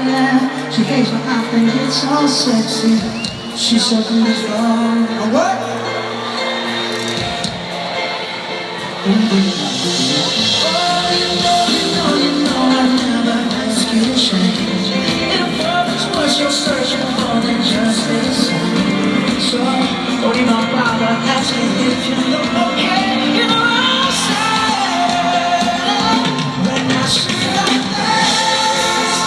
laugh. She hates when I think it's so sexy. She's so beautiful. Oh, what? Oh, you know I never ask you to change. If love is what you're searching for, then just listen. So, don't even bother asking if you look okay. You know I'll say, when I see your face,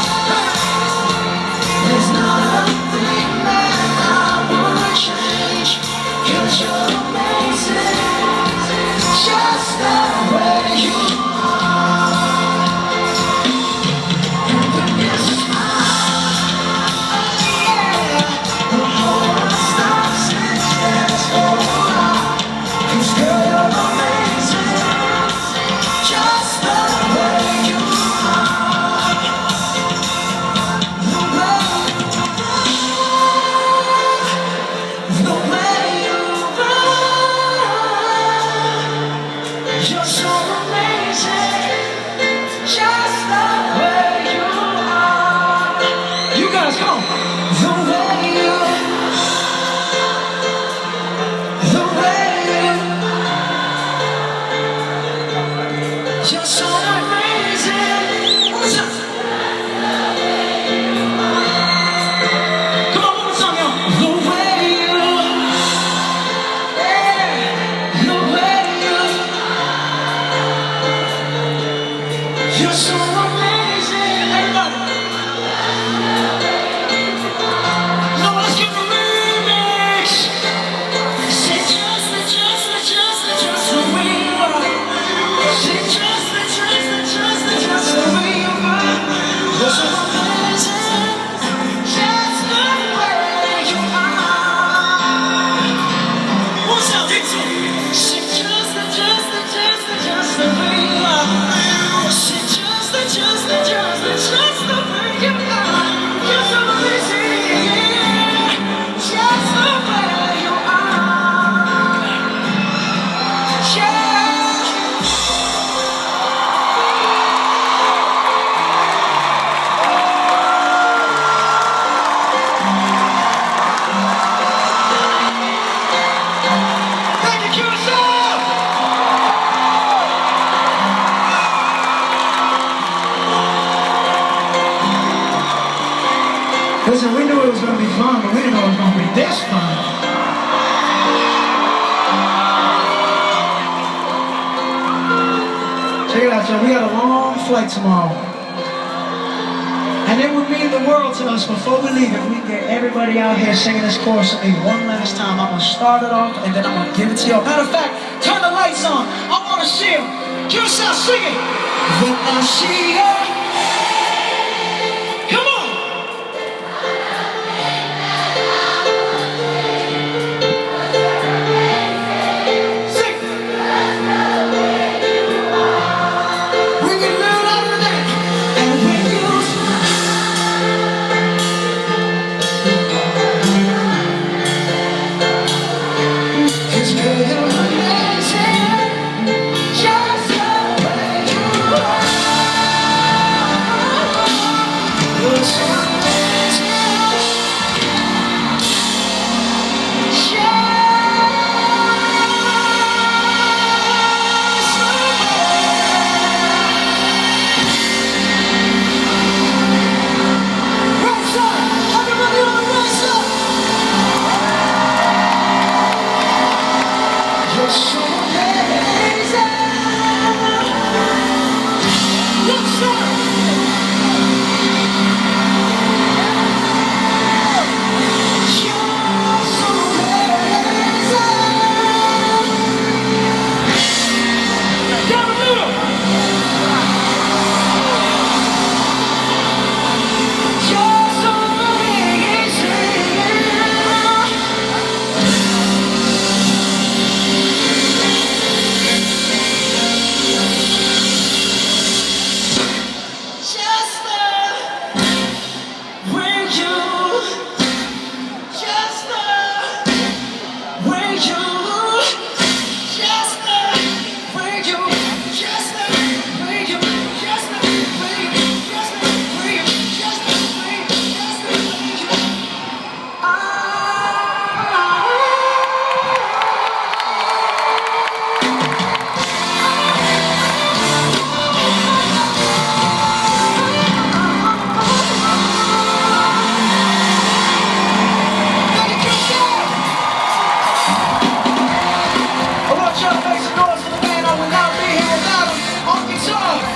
there's not a thing that I wanna change. 'Cause you're amazing, just the way you are. And when you smile, yeah, the whole world stops and stands for a while. 'Cause girl, you're amazing, just the way you are. The way you are. You're so amazing, just the way you are. You guys, come on. The way you, the way you, you're so amazing. One more time. Come on, one more time, y'all. The way you, yeah, the way you, you're so amazing. Everybody. No, let's give a remix. Say just the way you are. Say just the way you are. You're so amazing, just the way you are. One sound, Dixon. Say just the way you are. Say just the way you are. You're so amazing, just the way you are. Yeah. Thank you, CURACAO! Listen, we knew it was going to be fun, but we didn't know it was going to be this fun. Check it out, y'all. We got a long flight tomorrow. And it would mean the world to us before we leave if we can get everybody out here singing this chorus with me one last time. I'm going to start it off and then I'm going to give it to y'all. Matter of fact, turn the lights on. I want to see them. CURACAO, sing it. When I see you.